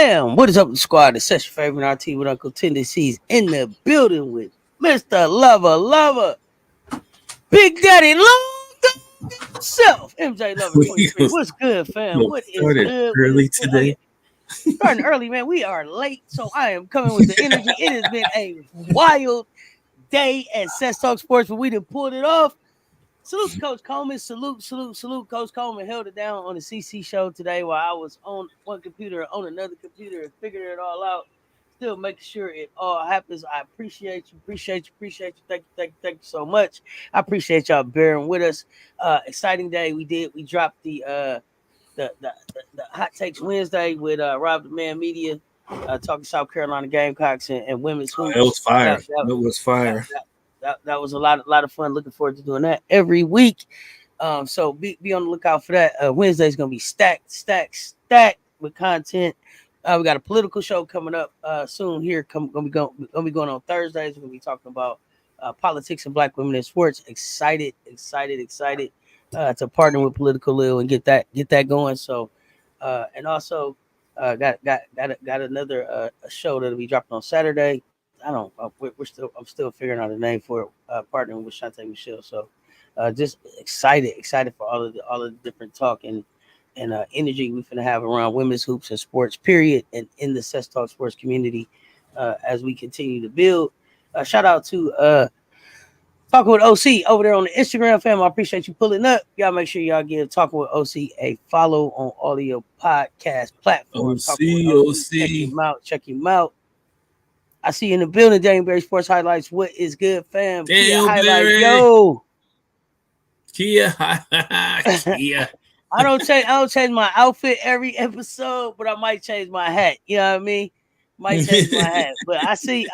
Bam! What is up, the squad? It's such your favorite RT with Uncle Tendencies in the building with Mr. Lover, Big Daddy Long himself, MJLover23. What's good, fam? What is good? Early today. Starting early, man. We are late, so I am coming with the energy. It has been a wild day at Cess Talks Sports, but we done pulled it off. Salute to Coach Coleman. Salute. Coach Coleman held it down on the CC show today while I was on one computer, on another computer, figuring it all out. Still making sure it all happens. I appreciate you. Thank you so much. I appreciate y'all bearing with us. Exciting day. We dropped the Hot Takes Wednesday with Rob the Man Media, talking South Carolina Gamecocks and women's hoops. It was fire. It was fire. That was a lot of fun. Looking forward to doing that every week. So be on the lookout for that. Wednesday is gonna be stacked with content. We got a political show coming up soon here. Gonna be going on Thursdays. We're gonna be talking about politics and Black women in sports. Excited to partner with Political Lil and get that going. So and also got another show that'll be dropping on Saturday. I'm still figuring out a name for it, partnering with Shantae Michelle. So just excited for all of the different talk and energy we're going to have around women's hoops and sports, period, and in the Cess Talk Sports community as we continue to build. Shout out to Talking with OC over there on the Instagram, fam. I appreciate you pulling up. Y'all make sure y'all give Talking with OC a follow on all of your podcast platforms. OC. Check him out. I see you in the building, Danbury Sports Highlights. What is good, fam? Kia highlight, yo. Kia. I don't change my outfit every episode, but I might change my hat. You know what I mean? Might change my hat. But I see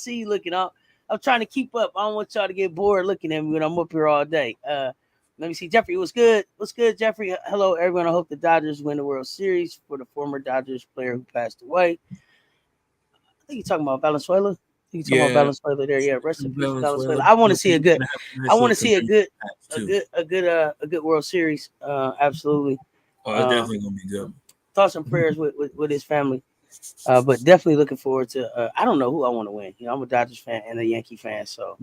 you looking up. I'm trying to keep up. I don't want y'all to get bored looking at me when I'm up here all day. Let me see. Jeffrey, what's good? What's good, Jeffrey? Hello, everyone. I hope the Dodgers win the World Series for the former Dodgers player who passed away. I think you're talking about Valenzuela. About Valenzuela there. Yeah, rest in peace, Valenzuela. I want to see a good World Series. Absolutely. Oh, it's definitely gonna be good. Thoughts and prayers with his family. But definitely looking forward to. I don't know who I want to win. You know, I'm a Dodgers fan and a Yankee fan, so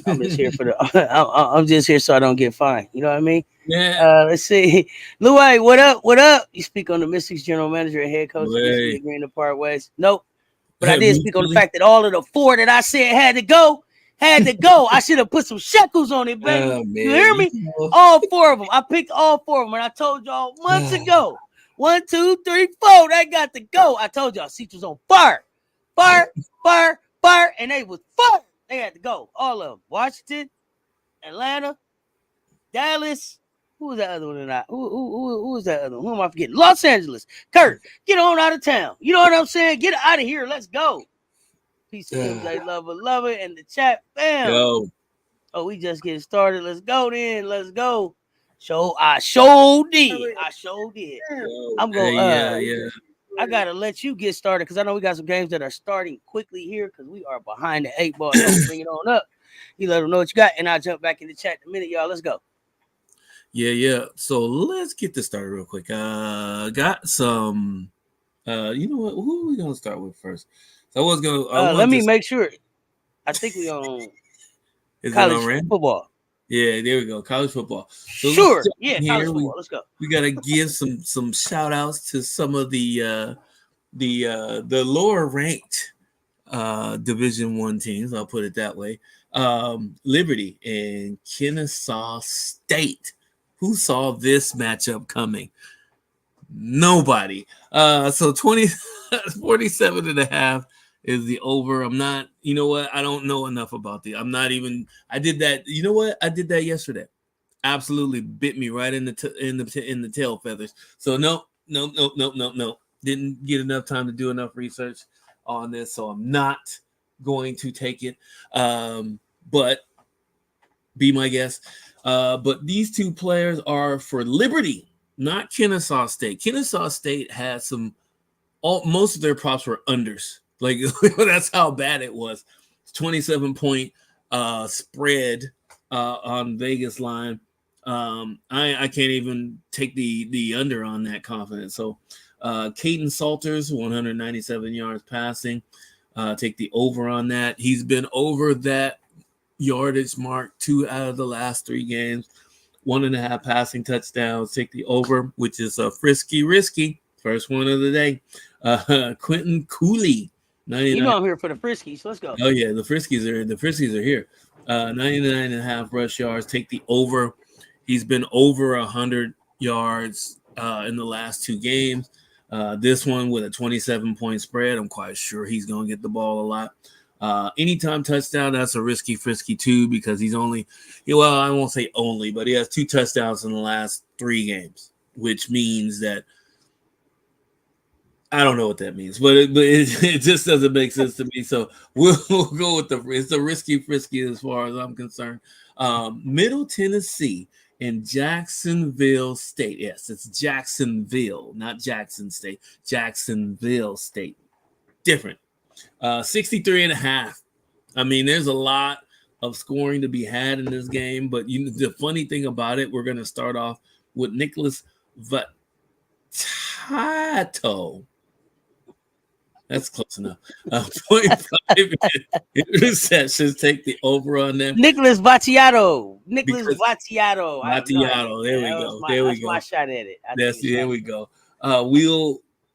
I'm just here for the. I'm just here so I don't get fined. You know what I mean? Yeah. Let's see, Louis, what up? You speak on the Mystics general manager and head coach. Agreeing to part ways. Nope. But I did speak on the fact that all of the four that I said had to go. I should have put some shekels on it, baby. You hear me? All four of them. I picked all four of them, and I told y'all months ago. 1, 2, 3, 4. They got to go. I told y'all, Seats was on fire, and they was fire. They had to go. All of them. Washington, Atlanta, Dallas. Who was that other one? Who was that other one? Who am I forgetting? Los Angeles. Kurt, get on out of town. You know what I'm saying? Get out of here. Let's go. Peace to MJ Lover and the chat. Bam. Yo. Oh, we just getting started. Let's go then. Let's go. I sure did. I'm going. I gotta let you get started because I know we got some games that are starting quickly here because we are behind the 8 ball. Bring it on up. You let them know what you got, and I'll jump back in the chat in a minute, y'all. Let's go. Yeah. So let's get this started real quick. Got some. You know what? Who are we gonna start with first? So I was gonna. Let me make sure. I think we on college football. Yeah, there we go. College football. So sure. Yeah, college football. Let's go. We gotta give some shout outs to some of the lower ranked Division I teams. I'll put it that way. Liberty and Kennesaw State. Who saw this matchup coming? Nobody. So 47.5 is the over. I'm not, you know what? I don't know enough about the. I did that. You know what? I did that yesterday. Absolutely bit me right in the tail feathers. So no. Didn't get enough time to do enough research on this. So I'm not going to take it. But be my guest. But these two players are for Liberty, not Kennesaw State. Kennesaw State has most of their props were unders. Like that's how bad it was. 27-point spread on Vegas line. I can't even take the under on that confidence. So Caden Salters, 197 yards passing. Take the over on that. He's been over that yardage mark 2 out of the last 3 games. 1.5 passing touchdowns. Take the over, which is a frisky risky. First one of the day. Quentin Cooley. 99. You know I'm here for the Friskies. Let's go. Oh yeah, the Friskies are here. 99.5 rush yards. Take the over. He's been over 100 yards in the last 2 games. This one with a 27-point spread. I'm quite sure he's going to get the ball a lot. Anytime touchdown, that's a risky frisky too, because he's only, well, I won't say only, but he has 2 touchdowns in the last 3 games, which means that I don't know what that means, but it just doesn't make sense to me. So we'll go with it's a risky frisky as far as I'm concerned. Middle Tennessee and Jacksonville State. Yes, it's Jacksonville, not Jackson State. Jacksonville State. Different. 63.5. I mean, there's a lot of scoring to be had in this game, but the funny thing about it, we're going to start off with Nicholas Vatato. That's close enough. 0.5 interceptions. Take the over on them. Nicholas Vatiato. Vatiato. Vatiato. There we go. There we go. My shot at it. There we go.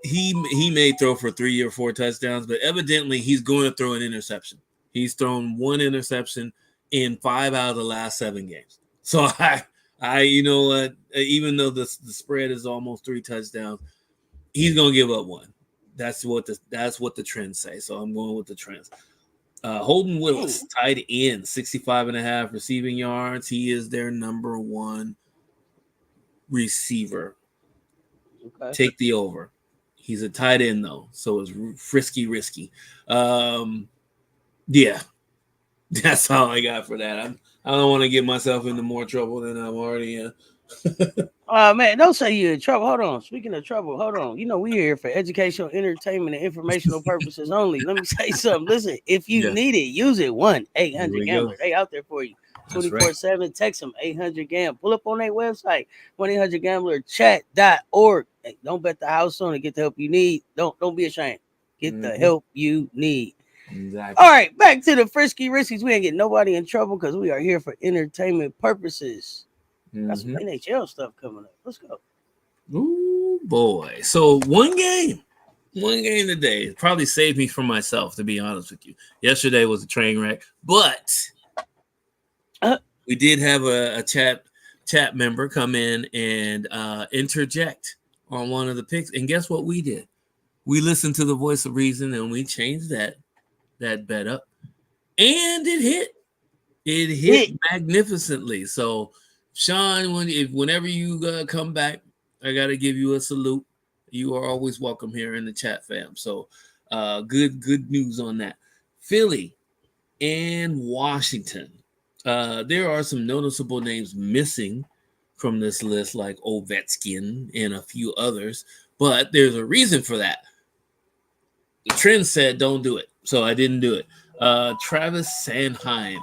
He may throw for 3 or 4 touchdowns, but evidently he's going to throw an interception. He's thrown 1 interception in 5 out of the last 7 games. So I you know what? Even though the spread is almost 3 touchdowns, he's going to give up 1. That's what the trends say. So I'm going with the trends. Holden Willis, tight end, 65.5 receiving yards. He is their number 1 receiver. Okay. Take the over. He's a tight end though, so it's frisky, risky. Yeah, that's all I got for that. I don't want to get myself into more trouble than I'm already in. Man, don't say you're in trouble. Hold on. Speaking of trouble, hold on. You know, we're here for educational, entertainment, and informational purposes only. Let me say something. Listen, if you need it, use it. 1-800-GAMBLER. They out there for you. 24/7. Right. Text them 800-GAMBLER. Pull up on their website, 1-800-GAMBLER-chat.org. Hey, don't bet the house on it. Get the help you need. Don't be ashamed. Get the help you need. Exactly. All right, back to the frisky riskies. We ain't getting nobody in trouble because we are here for entertainment purposes. Got some NHL stuff coming up. Let's go. Ooh, boy. So one game today probably saved me from myself, to be honest with you. Yesterday was a train wreck, but we did have a chat member come in and interject on one of the picks. And guess what we did? We listened to the voice of reason and we changed that bet up. And it hit. It hit magnificently. So Sean, whenever you come back, I got to give you a salute. You are always welcome here in the chat, fam. So good news on that. Philly and Washington. There are some noticeable names missing from this list, like Ovechkin and a few others, but there's a reason for that. The trend said don't do it, so I didn't do it. Travis Sanheim.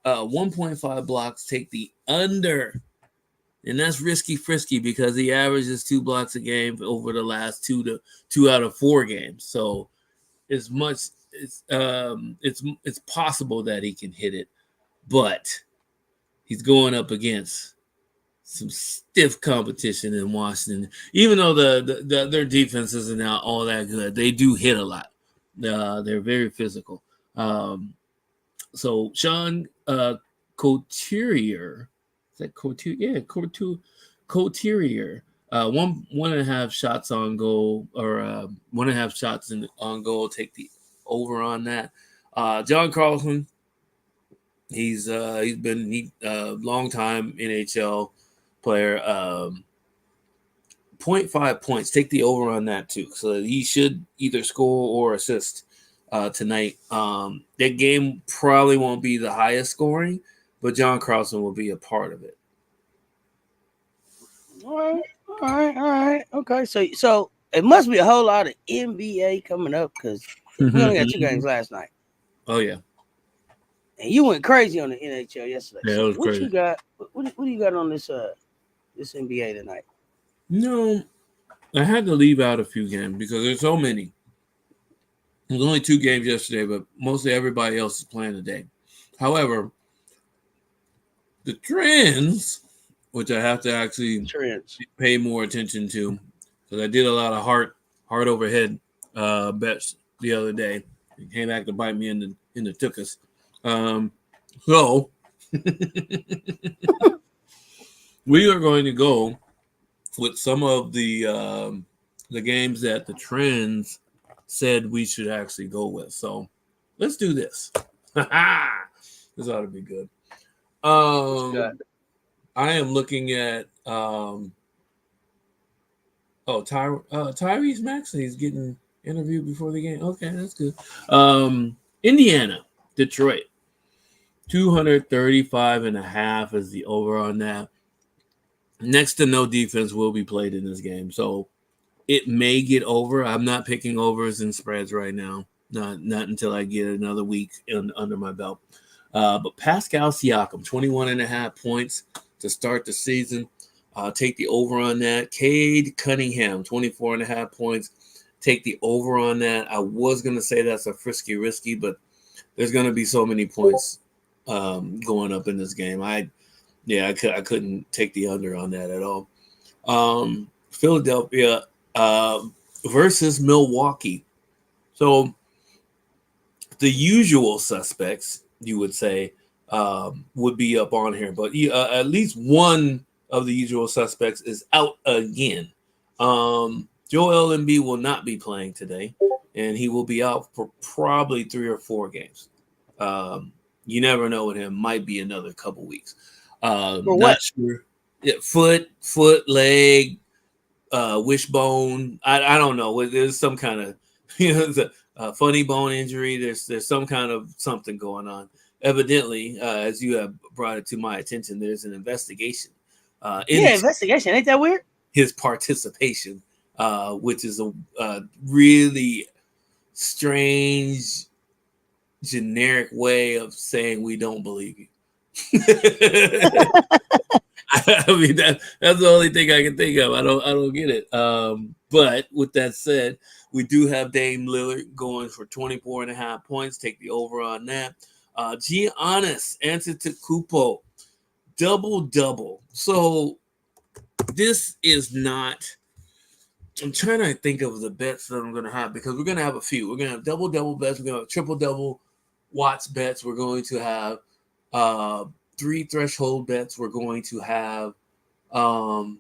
1.5 blocks, take the under. And that's risky frisky because he averages 2 blocks a game over the last 2 out of 4 games. So it's possible that he can hit it, but he's going up against some stiff competition in Washington. Even though their defense isn't all that good, they do hit a lot. They're very physical. So Sean Couturier, is that Couturier? Yeah, Couturier. 1.5 shots on goal, or 1.5 shots on goal. Take the over on that. John Carlson. He's been long time NHL player. 0.5 points. Take the over on that too. So he should either score or assist tonight. That game probably won't be the highest scoring, but John Carlson will be a part of it. All right. Okay, so it must be a whole lot of NBA coming up because we only got 2 games last night. Oh yeah, and you went crazy on the NHL yesterday. Yeah, it was what crazy. You got? What do you got on this NBA tonight? No, I had to leave out a few games because there's so many. There was only 2 games yesterday, but mostly everybody else is playing today. However, the trends, which I have to actually Trends. pay more attention to, because I did a lot of heart overhead bets the other day. It came back to bite me in the tuchus. So we are going to go with some of the games that the trends said we should actually go with. So let's do this. This ought to be good. I am looking at Tyrese Maxey is getting interviewed before the game. Okay, that's good. Indiana, Detroit. 235.5 is the over on that. Next to no defense will be played in this game. So it may get over. I'm not picking overs and spreads right now. Not until I get another week under my belt. But Pascal Siakam, 21.5 points to start the season. Take the over on that. Cade Cunningham, 24.5 points. Take the over on that. I was going to say that's a risky, but there's going to be so many points going up in this game. I couldn't take the under on that at all. Philadelphia versus Milwaukee. So the usual suspects, you would say, would be up on here, but at least one of the usual suspects is out again. Joel Embiid will not be playing today, and he will be out for probably 3 or 4 games. You never know with him. Might be another couple weeks. Not sure. Yeah, foot, leg, wishbone. I don't know. There's some kind of funny bone injury. There's some kind of something going on. Evidently, as you have brought it to my attention, there's an investigation. Investigation. Ain't that weird? His participation, which is a really strange, generic way of saying we don't believe you. I mean that's the only thing I can think of. I don't get it. But with that said, we do have Dame Lillard going for 24.5 points. Take the over on that. Giannis Antetokounmpo, double. So this is not. I'm trying to think of the bets that I'm going to have because we're going to have a few. We're going to have double bets. We're going to have triple Watts bets. We're going to have 3 threshold bets. We're going to have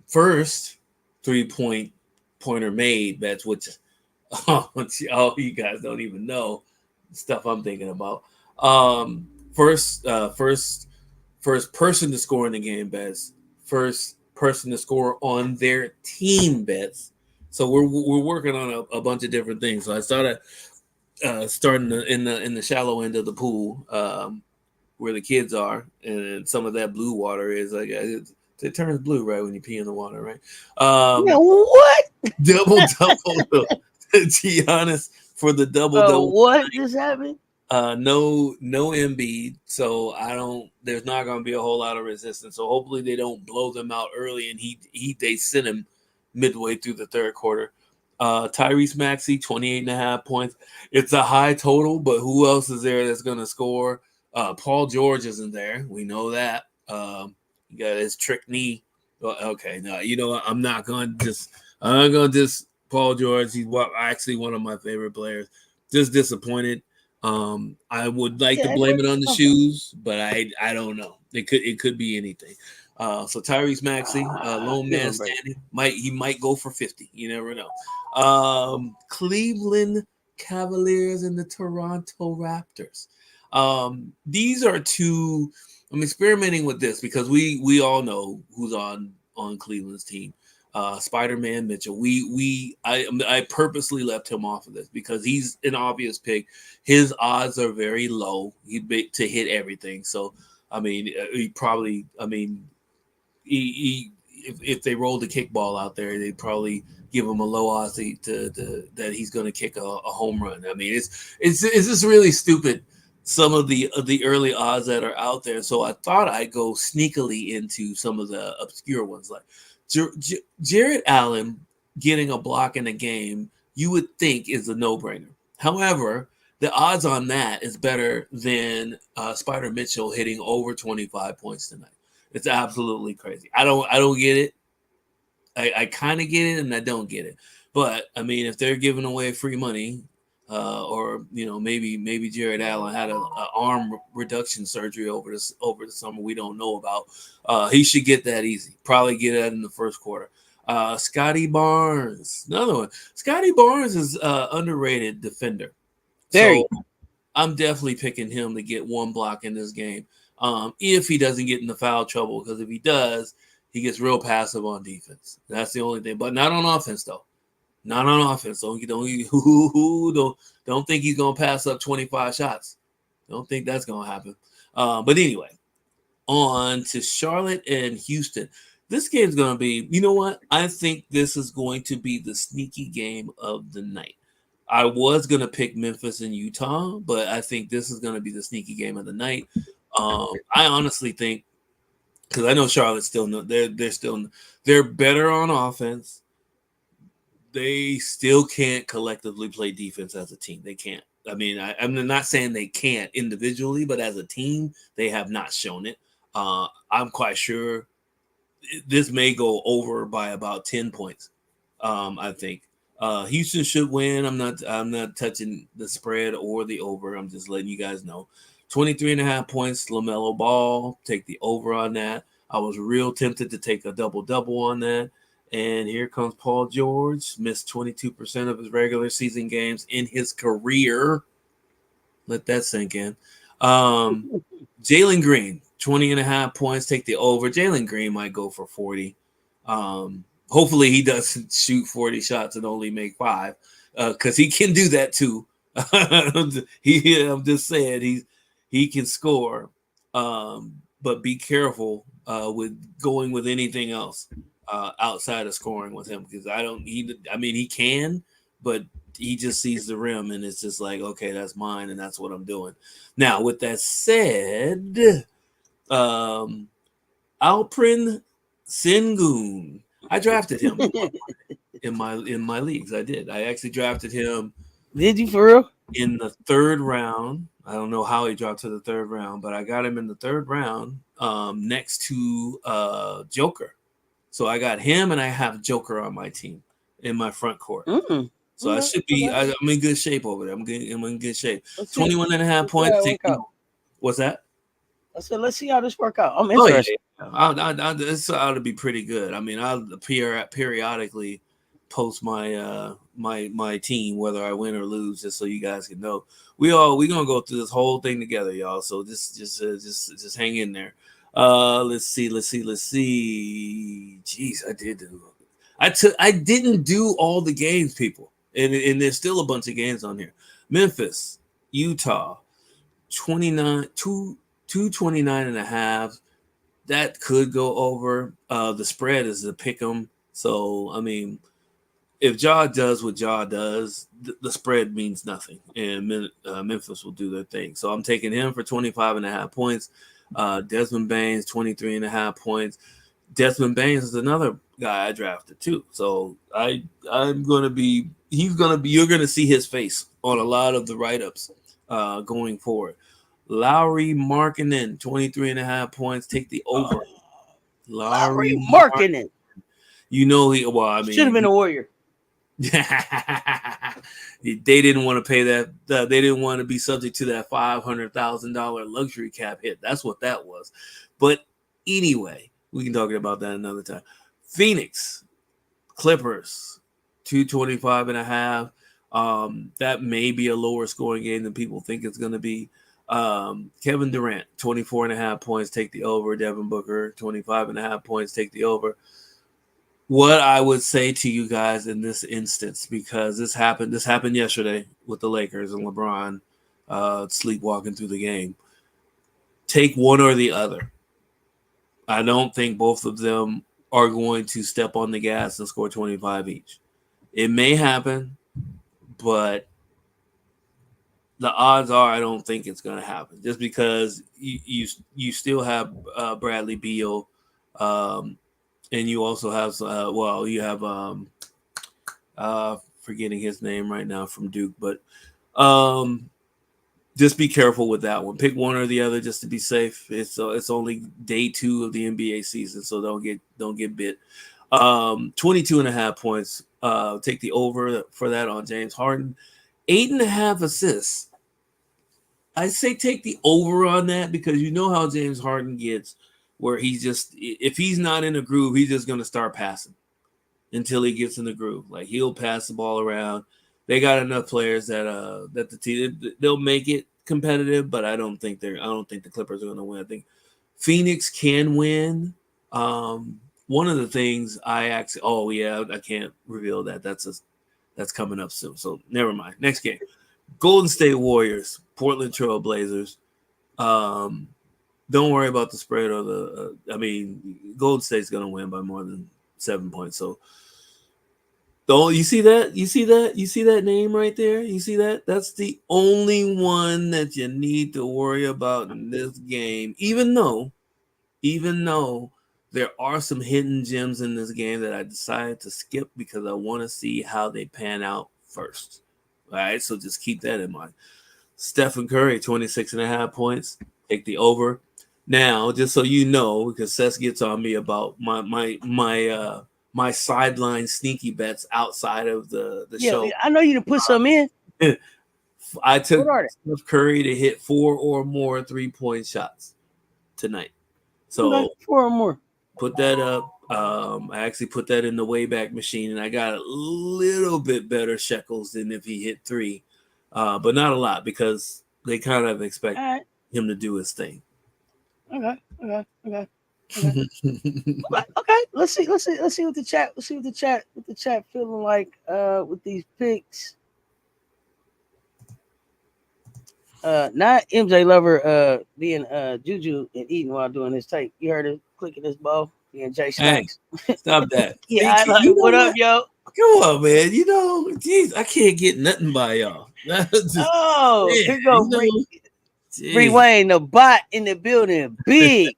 first 3-pointer made bets, which you guys don't even know the stuff I'm thinking about. First person to score in the game bets. First person to score on their team bets. So we're working on a bunch of different things. So I started starting in the shallow end of the pool where the kids are, and some of that blue water is like it turns blue right when you pee in the water, right? What? Double Giannis for the double. What just happened? No Embiid, so there's not going to be a whole lot of resistance. So hopefully they don't blow them out early, and they send him midway through the third quarter. Tyrese Maxey, 28.5 points. It's a high total, but who else is there that's going to score? Paul George isn't there. We know that. He got his trick knee. Okay, no, you know what? I'm not going to Paul George. He's actually one of my favorite players. Just disappointed. I would like to blame it on the shoes, but I don't know. It could be anything. So Tyrese Maxey, lone man standing, he might go for 50. You never know. Cleveland Cavaliers and the Toronto Raptors. These are 2. I'm experimenting with this because we all know who's on Cleveland's team. Spider-Man Mitchell. I purposely left him off of this because he's an obvious pick. His odds are very low to hit everything. So I mean, if they rolled the kickball out there, they'd probably give him a low odds that he's going to kick a home run. I mean, it's just really stupid. Some of the early odds that are out there. So I thought I'd go sneakily into some of the obscure ones like Jarrett Allen getting a block in a game, you would think is a no-brainer. However, the odds on that is better than Spider Mitchell hitting over 25 points tonight. It's absolutely crazy. I don't get it. I kind of get it and I don't get it. But I mean, if they're giving away free money, or maybe Jared Allen had a arm reduction surgery over the summer we don't know about. He should get that easy. Probably get that in the first quarter. Scotty Barnes, another one. Scotty Barnes is underrated defender. Very. So I'm definitely picking him to get one block in this game. If he doesn't get into foul trouble, because if he does, he gets real passive on defense. That's the only thing, but not on offense though. Not on offense. Don't think he's gonna pass up 25 shots. Don't think that's gonna happen. But anyway, on to Charlotte and Houston. This game's gonna be. You know what? I think this is going to be the sneaky game of the night. I was gonna pick Memphis and Utah, but I think this is gonna be the sneaky game of the night. I honestly think, because I know Charlotte's still they're better on offense. They still can't collectively play defense as a team. They can't. I mean, I'm not saying they can't individually, but as a team, they have not shown it. I'm quite sure this may go over by about 10 points. I think Houston should win. I'm not touching the spread or the over. I'm just letting you guys know. 23.5 points, LaMelo Ball. Take the over on that. I was real tempted to take a double-double on that. And here comes Paul George. Missed 22% of his regular season games in his career. Let that sink in. Jalen Green, 20.5 points. Take the over. Jalen Green might go for 40. Hopefully he doesn't shoot 40 shots and only make 5, because he can do that too. I'm just saying he can score, but be careful with going with anything else outside of scoring with him, because he can, but he just sees the rim and it's just like, okay, that's mine and that's what I'm doing. Now, with that said, Alprin Sengun, I drafted him in my leagues. I did. I actually drafted him. Did you for real? In the third round. I don't know how he dropped to the third round, but I got him in the third round, next to Joker. So I got him, and I have Joker on my team in my front court. So I should be. I'm in good shape over there. I'm in good shape. 21.5 points. What's that? I said, let's see how this work out. I'm interested. This ought to be pretty good. I mean, I'll periodically post my team, whether I win or lose, just so you guys can know. We're gonna go through this whole thing together, y'all. So just hang in there. Let's see. Jeez, I didn't do all the games, people, and there's still a bunch of games on here. Memphis, Utah, 229.5. That could go over. The spread is a pick 'em. So I mean, if Ja does what Ja does, the spread means nothing, and Memphis will do their thing. So I'm taking him for 25.5 points. Desmond Baines, 23.5 points. Desmond Baines is another guy I drafted too. So you're gonna see his face on a lot of the write-ups going forward. Lauri Markkanen, 23.5 points. Take the over. Lauri Markkanen. Should have been a Warrior. They didn't want to pay that. They didn't want to be subject to that $500,000 luxury cap hit. That's what that was. But anyway, we can talk about that another time. Phoenix Clippers, 225.5. That may be a lower scoring game than people think it's going to be. Kevin Durant, 24.5 points. Take the over. Devin Booker, 25.5 points. Take the over. What I would say to you guys in this instance, because this happened yesterday with the Lakers and LeBron sleepwalking through the game. Take one or the other. I don't think both of them are going to step on the gas and score 25 each. It may happen, but the odds are I don't think it's going to happen, just because you still have Bradley Beal. And you also have Forgetting his name right now from Duke, but just be careful with that one. Pick one or the other just to be safe. It's only day 2 of the NBA season, so don't get bit. 22.5 points. Take the over for that on James Harden. 8.5 assists. I say take the over on that because you know how James Harden gets, where if he's not in a groove, he's just gonna start passing until he gets in the groove. Like he'll pass the ball around. They got enough players that the team they'll make it competitive, but I don't think the Clippers are gonna win. I think Phoenix can win. One of the things I can't reveal that. That's coming up soon. So never mind. Next game. Golden State Warriors, Portland Trail Blazers. Don't worry about the spread or Golden State's going to win by more than 7 points. So, you see that? You see that name right there? You see that? That's the only one that you need to worry about in this game. Even though there are some hidden gems in this game that I decided to skip because I want to see how they pan out first. All right, so just keep that in mind. Stephen Curry, 26.5 points. Take the over. Now, just so you know, because Cess gets on me about my sideline sneaky bets outside of the show. I know you to put some in. I took Steph Curry to hit 4 or more 3-point shots tonight. So okay, 4 or more. Put that up. I actually put that in the Wayback Machine, and I got a little bit better shekels than if he hit 3, but not a lot because they kind of expect him to do his thing. Okay. Okay. Let's see what the chat feeling like with these picks. Not MJ Lover being Juju and eating while doing his tape. You heard him clicking his ball. Being Jay Snacks. Hey, stop that. Yeah, what up, yo? Come on, man. Geez, I can't get nothing by y'all. Here go Bree Wayne, the bot in the building. Big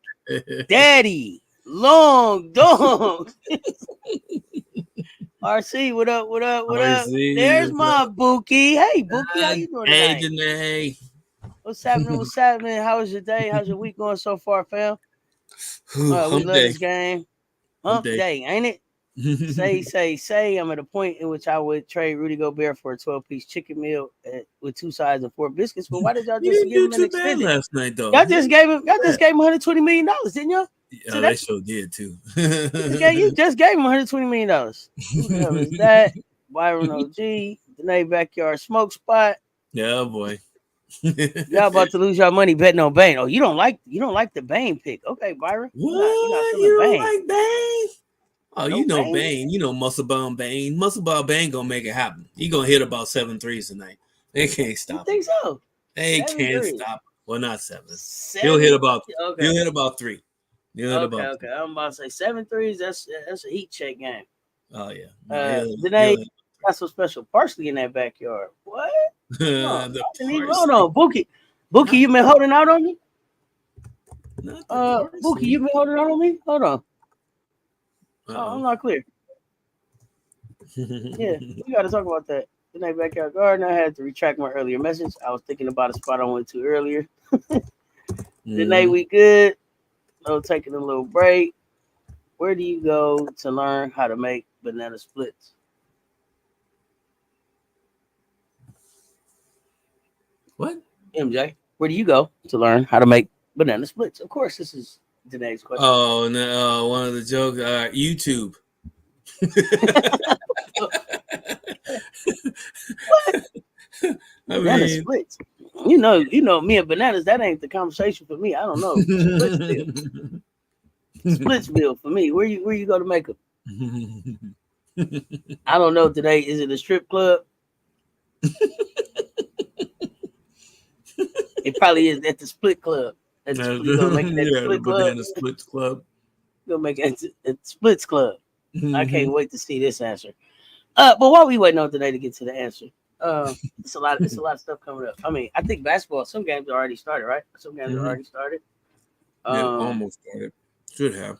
Daddy, long dog. RC, what up? RC, There's my Bookie. Hey, Bookie, how you doing tonight? Hey, Janae. What's happening? How was your day? How's your week going so far, fam? We love this game. Hump day, ain't it? say. I'm at a point in which I would trade Rudy Gobert for a 12-piece chicken meal with 2 sides and 4 biscuits. But why did y'all just give him an extended? Last night, though. Y'all just gave him $120 million, didn't y'all? Yeah, they sure did too. You just gave him $120 million. Who the hell is that? Byron OG, Danae Backyard Smoke Spot. Yeah, boy. Y'all about to lose y'all money betting on Bane. Oh, you don't like the Bane pick. Okay, Byron. What? You don't like Bane? Oh, no you know Bane. You know Muscle-Bound Bane. Muscle-Bound Bane gonna make it happen. He gonna hit about 7 threes tonight. They can't stop. You think so? They can't stop. Well, not 7. He'll hit about 3. Okay. I'm about to say 7 threes. That's a heat check game. Oh yeah. Danae got so special parsley in that backyard. What? Hold on, Bookie, you been holding out on me? Bookie, you been holding out on me? Hold on. I'm not clear. Yeah, we got to talk about that. Danae Backyard Garden. I had to retract my earlier message. I was thinking about a spot I went to earlier. Danae, we good? So taking a little break. Where do you go to learn how to make banana splits? What? MJ, where do you go to learn how to make banana splits? Of course, this is Danae's question. Oh, no. One of the jokes. YouTube. What? Banana splits. You know, me and bananas, that ain't the conversation for me. I don't know. Splitsville for me. Where you go to make them? I don't know today. Is it a strip club? It probably is at the Split Club. At the Banana Splits Club. Gonna make it at Splits Club. I can't wait to see this answer. But while we waiting on today to get to the answer, it's a lot of stuff coming up. I mean, I think basketball, some games are already started, right? Some games are already started. Almost started. Should have.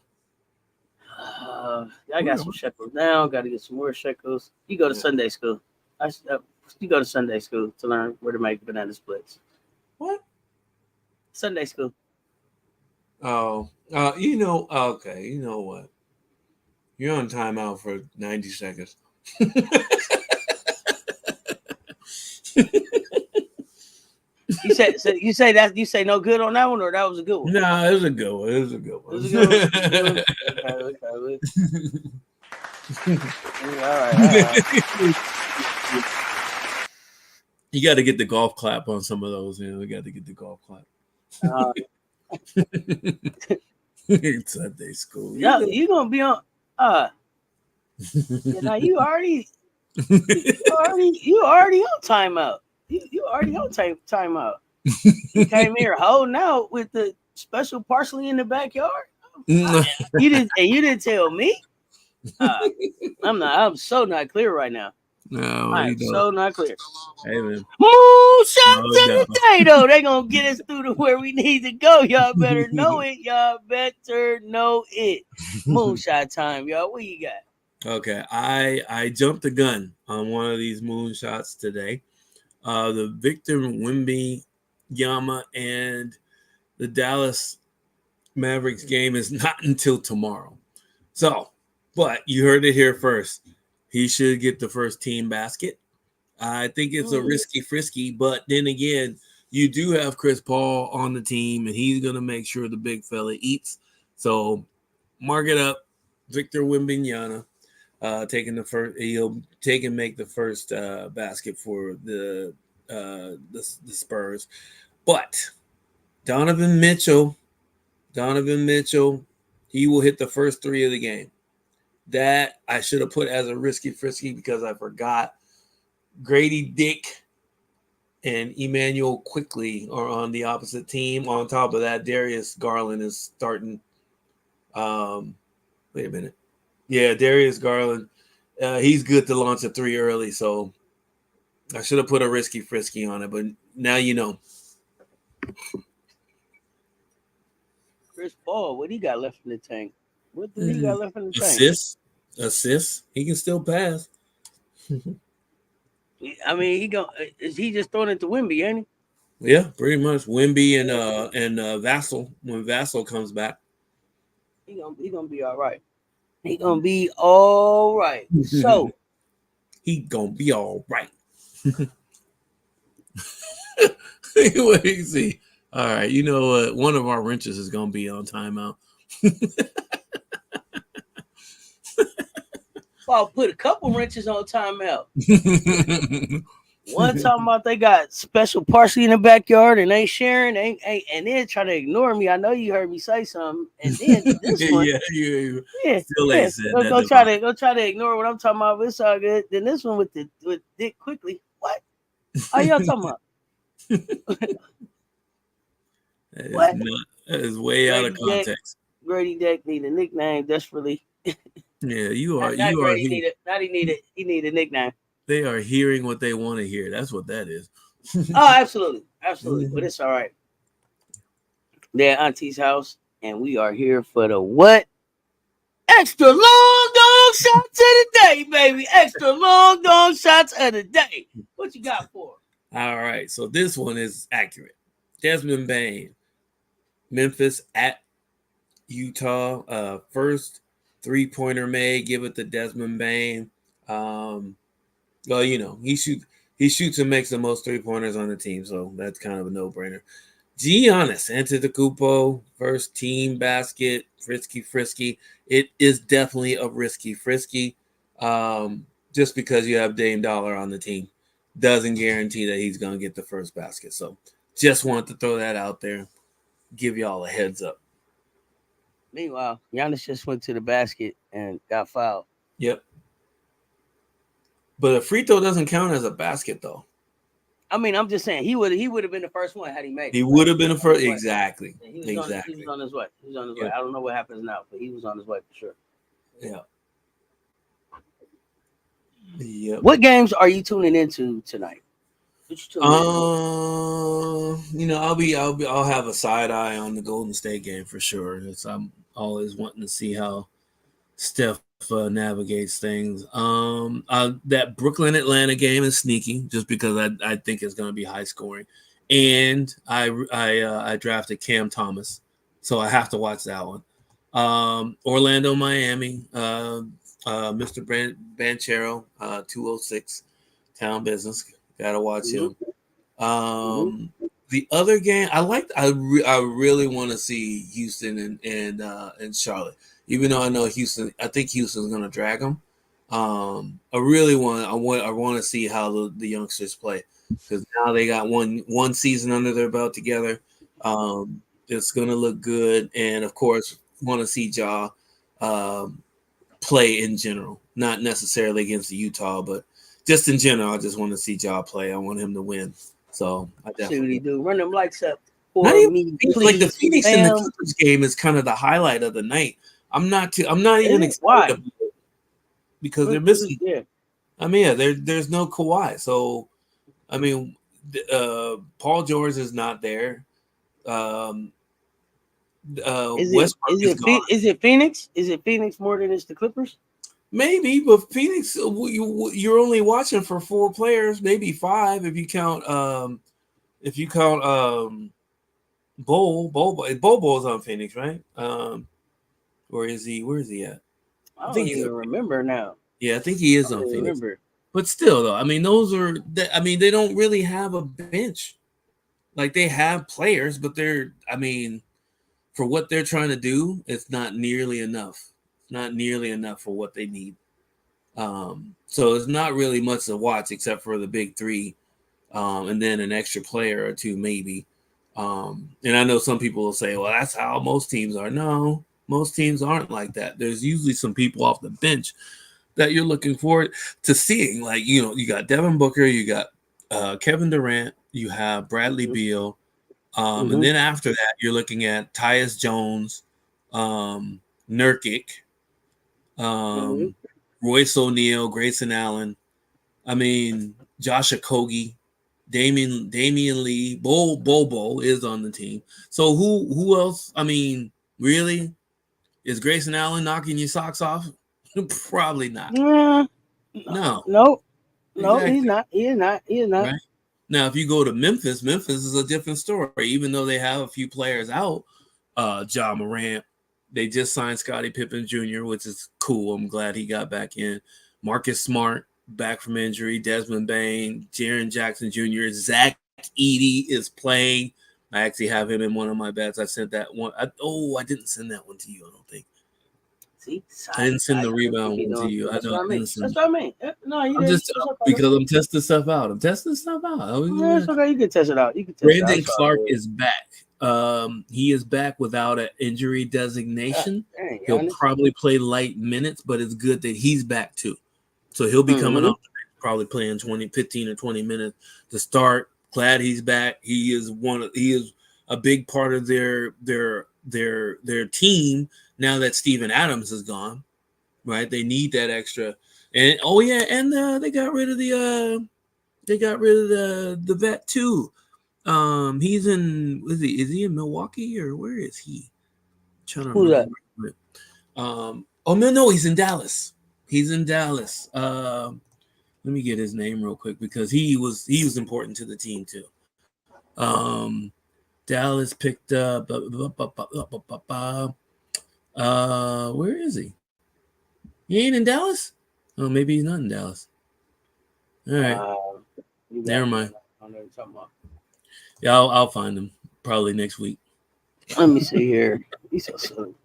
I got some shekels now. Got to get some more shekels. You go to Sunday school. You go to Sunday school to learn where to make banana splits. What? Sunday school. Oh, you know, okay. You know what? You're on timeout for 90 seconds. You say no good on that one, or that was a good one? No, it was a good one. It was a good one. Okay. All right. You got to get the golf clap on some of those. You know, we got to get the golf clap. Sunday school. Yeah, you gonna be on. Now you already on timeout. You already on timeout. You came here holding out with the special parsley in the backyard. You didn't tell me. I'm so not clear right now. No, I'm so not clear. Hey man, moonshot to the day though. They gonna get us through to where we need to go. Y'all better know it. Moonshot time, y'all. What you got? Okay, I jumped the gun on one of these moonshots today. The Victor Wembanyama and the Dallas Mavericks game is not until tomorrow. So, but you heard it here first. He should get the first team basket. I think it's a risky frisky, but then again, you do have Chris Paul on the team, and he's going to make sure the big fella eats. So, mark it up. Victor Wembanyama taking the first. He'll take and make the first basket for the Spurs. But Donovan Mitchell, he will hit the first three of the game. That I should have put as a risky frisky because I forgot. Grady Dick and Emmanuel Quickly are on the opposite team. On top of that, Darius Garland is starting. Wait a minute. Yeah, Darius Garland. He's good to launch a three early, so I should have put a risky frisky on it, but now you know. Chris Paul, what he got left in the tank? What do he got left in the tank? Assist. He can still pass. I mean, is he just throwing it to Wemby, ain't he? Yeah, pretty much. Wemby and Vassell, when Vassell comes back. He gonna be all right. He gonna be all right. So he gonna be all right. What do you see? All right, you know what? One of our wrenches is gonna be on timeout. I'll put a couple wrenches on timeout. One talking about they got special parsley in the backyard and ain't sharing, and then try to ignore me. I know you heard me say something, and then this one, still ain't said that. Go try to ignore what I'm talking about. But it's all good. Then this one with Dick Quickly. What? Are y'all talking about? What? That is way out of context. Grady Dick need a nickname desperately. Yeah, you are. He need a nickname. They are hearing what they want to hear. That's what that is. Oh, absolutely. But it's all right. They're at Auntie's house, and we are here for the what? Extra long dog shots of the day, baby. Extra long dog shots of the day. What you got for? All right, so this one is accurate. Desmond Bane, Memphis at Utah. First 3-pointer made. Give it to Desmond Bane. Well, you know, he shoots and makes the most 3-pointers on the team, so that's kind of a no-brainer. Giannis Antetokounmpo, first team basket, frisky. It is definitely a risky frisky. Just because you have Dame Dollar on the team doesn't guarantee that he's going to get the first basket. So just wanted to throw that out there, give y'all a heads up. Meanwhile, Giannis just went to the basket and got fouled. Yep. But a free throw doesn't count as a basket, though. I mean, I'm just saying he would have been the first one had he made it. He would have been the first. Exactly. He was on his way. I don't know what happens now, but he was on his way for sure. Yeah. Yep. What games are you tuning into tonight? I'll have a side eye on the Golden State game for sure. I'm always wanting to see how Steph navigates things. That Brooklyn Atlanta game is sneaky, just because I think it's going to be high scoring, and I drafted Cam Thomas, so I have to watch that one. Orlando Miami, Mr. Banchero, 206 Town Business, gotta watch him. The other game I really want to see Houston and Charlotte, even though I know Houston. I think Houston's gonna drag them. I want to see how the youngsters play, because now they got one season under their belt together. It's gonna look good, and of course, want to see Ja play in general, not necessarily against the Utah, but just in general. I just want to see Ja play. I want him to win. So I See what definitely he do. Run them lights up not for even me, Phoenix, please. like the Phoenix and the Bam. Clippers game is kind of the highlight of the night. I'm not even excited Why? about it because they're missing. Yeah. I mean, there's no Kawhi, so I mean, Paul George is not there. Westbrook is gone. Is it Phoenix? Is it Phoenix more than it's the Clippers? Maybe, but Phoenix, you're only watching for 4 players, maybe 5 if you count. Bobo's on Phoenix, right? Where is he? Where is he at? I don't even remember now. Yeah, I think he is on Phoenix. Remember. But still, though, I mean, they don't really have a bench. Like, they have players, but for what they're trying to do, it's not nearly enough. It's not nearly enough for what they need. So it's not really much to watch except for the big 3, and then an extra player or 2 maybe. And I know some people will say, well, that's how most teams are. No, most teams aren't like that. There's usually some people off the bench that you're looking forward to seeing. Like, you got Devin Booker, you got Kevin Durant, you have Bradley Beal. And then after that, you're looking at Tyus Jones, Nurkic, Royce O'Neal, Grayson Allen. I mean, Josh Okogie, Damian Lee, Bobo is on the team. So who else? I mean, really? Is Grayson Allen knocking your socks off? Probably not. No. Exactly. He's not. He is not. Right? Now, if you go to Memphis is a different story. Even though they have a few players out, Ja Morant, they just signed Scottie Pippen Jr., which is cool. I'm glad he got back in. Marcus Smart, back from injury. Desmond Bain, Jaren Jackson Jr., Zach Edey is playing. I actually have him in one of my bets. I sent that one. I didn't send that one to you, I don't think. See, I didn't send the rebound one to you. That's what I mean. No, you didn't. Because I'm testing stuff out. No, it's okay. You can test it out. Brandon Clark is back. He is back without an injury designation. He'll probably play light minutes, but it's good that he's back too. So he'll be coming up, probably playing 15 or 20 minutes to start. Glad he's back. He is a big part of their team now that Steven Adams is gone. Right? They need that extra. And they got rid of the vet too. He's in. Is he in Milwaukee or where is he? I'm trying to remember. No, he's in Dallas. He's in Dallas. Let me get his name real quick because he was important to the team too. Dallas picked up. Where is he? He ain't in Dallas? Oh, maybe he's not in Dallas. All right. Never mind. I know what you're talking about. Yeah, I'll find him probably next week. Let me see here. He's so silly.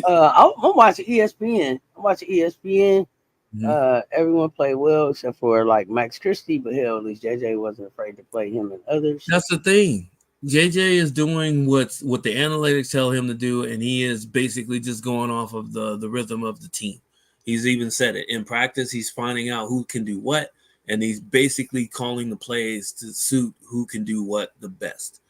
I'm watching ESPN. Everyone played well except for like Max Christie, but hell, at least JJ wasn't afraid to play him and others. That's the thing. JJ is doing what the analytics tell him to do, and he is basically just going off of the rhythm of the team. He's even said it in practice. He's finding out who can do what, and he's basically calling the plays to suit who can do what the best.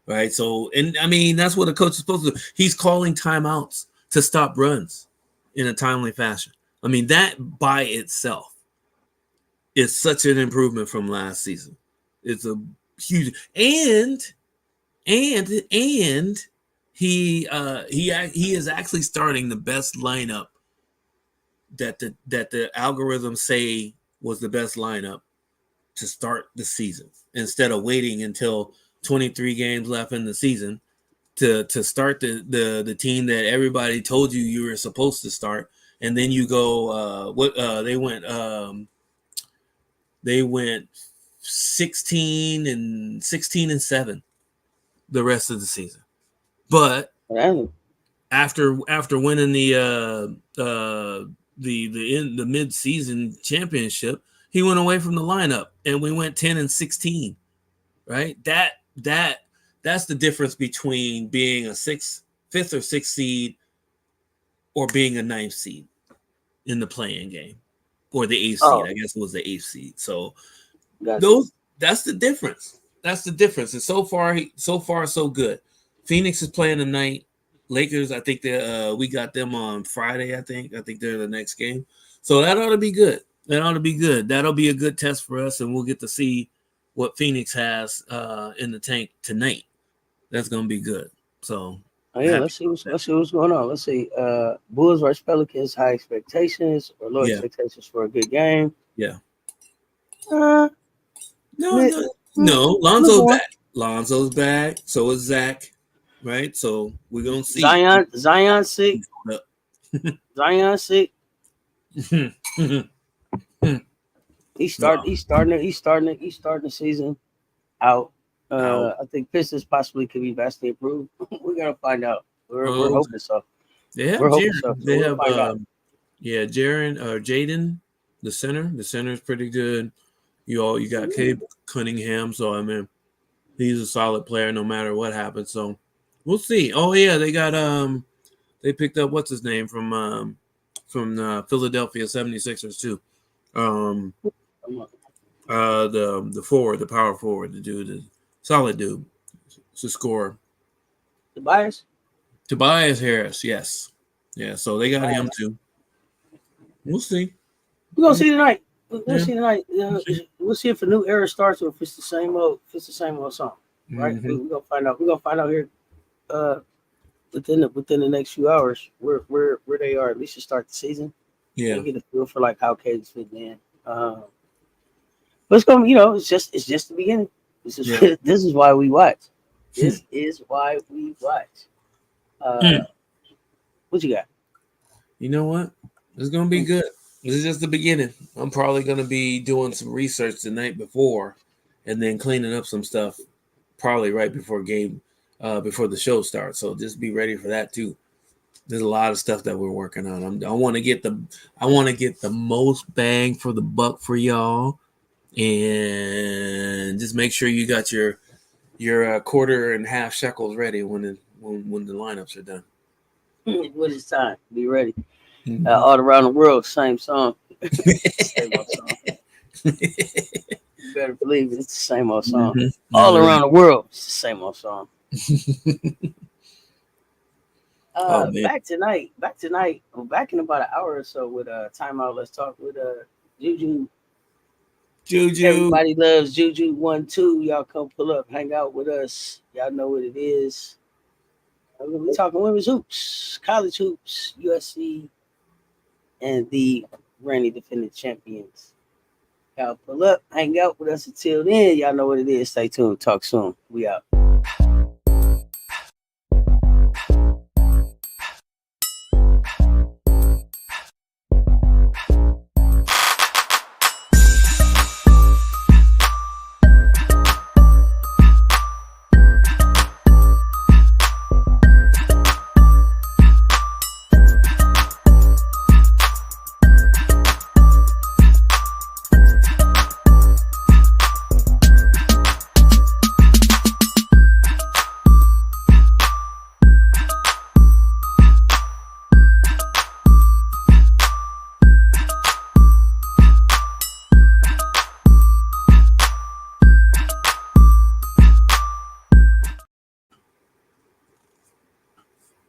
Right? So, and I mean, that's what a coach is supposed to do. He's calling timeouts to stop runs in a timely fashion. I mean, that by itself is such an improvement from last season. It's a huge and he is actually starting the best lineup that the algorithms say was the best lineup to start the season instead of waiting until 23 games left in the season to start the team that everybody told you were supposed to start, and then you go they went 16 and 7 the rest of the season. But after winning the mid-season championship, he went away from the lineup, and we went 10 and 16. Right? That's the difference between being a fifth or sixth seed or being a ninth seed in the playing game, or the eighth seed. I guess it was the eighth seed. So that's the difference. That's the difference. And so far so good. Phoenix is playing tonight. Lakers, I think we got them on Friday. I think they're the next game. So that ought to be good. That'll be a good test for us, and we'll get to see what Phoenix has in the tank tonight. That's gonna be good. So let's see what's going on. Let's see. Bulls versus Pelicans, high expectations or low expectations for a good game. Yeah. No. Lonzo's back. Lonzo's back. So is Zach. Right. So we're gonna see. Zion sick. Zion sick. He's starting the season out. I think Pistons possibly could be vastly improved. We're gonna find out. We're hoping so. They have Jaden, the center. The center is pretty good. You got Cade Cunningham, so I mean, he's a solid player no matter what happens. So we'll see. Oh yeah, they got they picked up what's his name from Philadelphia 76ers too. The forward, the power forward, the dude, the solid dude, to score. Tobias Harris, yes. Yeah, so they got him too. We'll see. We're gonna see tonight. We'll see tonight. We'll see if a new era starts or if it's the same old song. Right? Mm-hmm. We're gonna find out. We're gonna find out here within the next few hours where they are, at least to start the season. Yeah. Get a feel for like how Cade's fitting in. But it's gonna, it's just the beginning. This is why we watch. This is why we watch. What you got? You know what? It's gonna be good. This is just the beginning. I'm probably gonna be doing some research the night before, and then cleaning up some stuff, probably right before the show starts. So just be ready for that too. There's a lot of stuff that we're working on. I want to get the most bang for the buck for y'all, and just make sure you got your quarter and half shekels ready when the lineups are done. When it's time, be ready. All around the world, same song. Same old song. You better believe it's the same old song. Mm-hmm. All around the world, it's the same old song. Back tonight. Back in about an hour or so with timeout. Let's talk with Juju. Everybody loves Juju 1-2. Y'all come pull up, hang out with us. Y'all know what it is. We're gonna be talking women's hoops, college hoops, USC, and the reigning defending champions. Y'all pull up, hang out with us. Until then, y'all know what it is. Stay tuned. Talk soon. We out.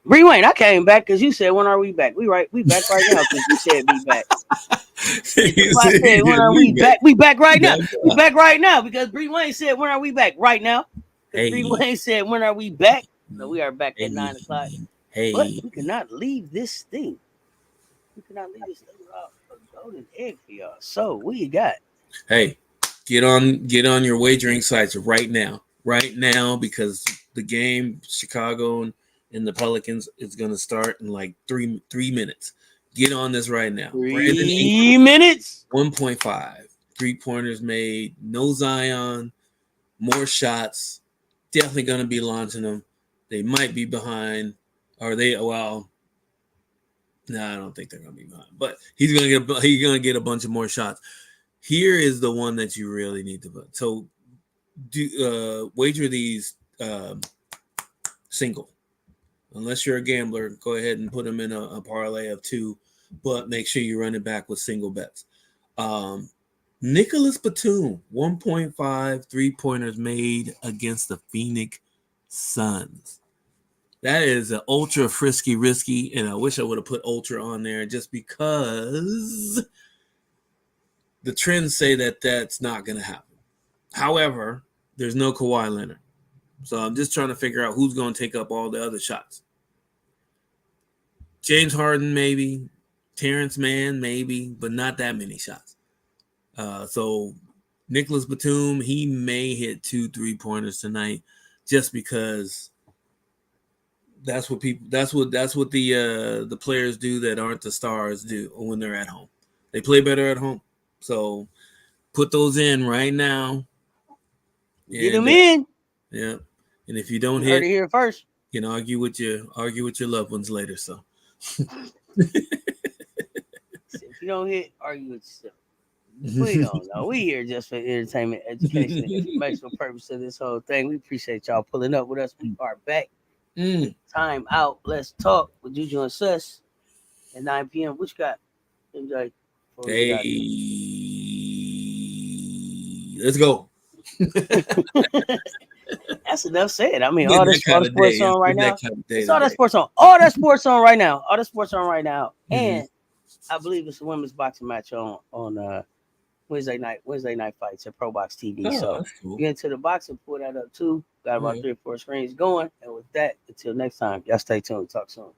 Bree Wayne, I came back because you said, when are we back? We back right now because you said be back. I said, when are we back? We back right now. We back right now because Bree Wayne said, when are we back? Right now. Bree Wayne said, when are we back? No, we are back at 9 o'clock. But we cannot leave this thing We cannot leave this thing without a golden egg for y'all. So what you got? Hey, get on your wagering sites right now, because the game Chicago and the Pelicans is going to start in like three minutes. Get on this right now. Brandon 3 minutes. 1.5 3-pointers made. No Zion. More shots. Definitely going to be launching them. They might be behind. Are they? Well, no, I don't think they're going to be behind. But he's going to get a bunch of more shots. Here is the one that you really need to put. So, wager these single. Unless you're a gambler, go ahead and put them in a parlay of 2, but make sure you run it back with single bets. Nicholas Batum, 1.5 3-pointers made against the Phoenix Suns. That is an ultra risky, and I wish I would have put ultra on there just because the trends say that that's not going to happen. However, there's no Kawhi Leonard. So I'm just trying to figure out who's going to take up all the other shots. James Harden, maybe. Terrence Mann, maybe, but not that many shots. So Nicholas Batum, he may hit 2 3-pointers tonight just because that's what the players do that aren't the stars do when they're at home. They play better at home. So put those in right now. Get them in. Yeah. And if you don't heard it here first, you can argue with your loved ones later. So if you don't hit, argue with yourself. We don't know. We here just for entertainment, education, and informational purpose of this whole thing. We appreciate y'all pulling up with us. We are back. Time out. Let's talk with Juju and Cess at 9 p.m. What you got, MJ? Hey, let's go. That's enough said. I mean, all the sports on right now. It's all that sports on. All that sports on right now. All the sports on right now. And I believe it's a women's boxing match on Wednesday night fights at Pro Box TV. Oh, so cool. Get into the boxing, pull that up too. Got about 3 or 4 screens going. And with that, until next time, y'all stay tuned. Talk soon.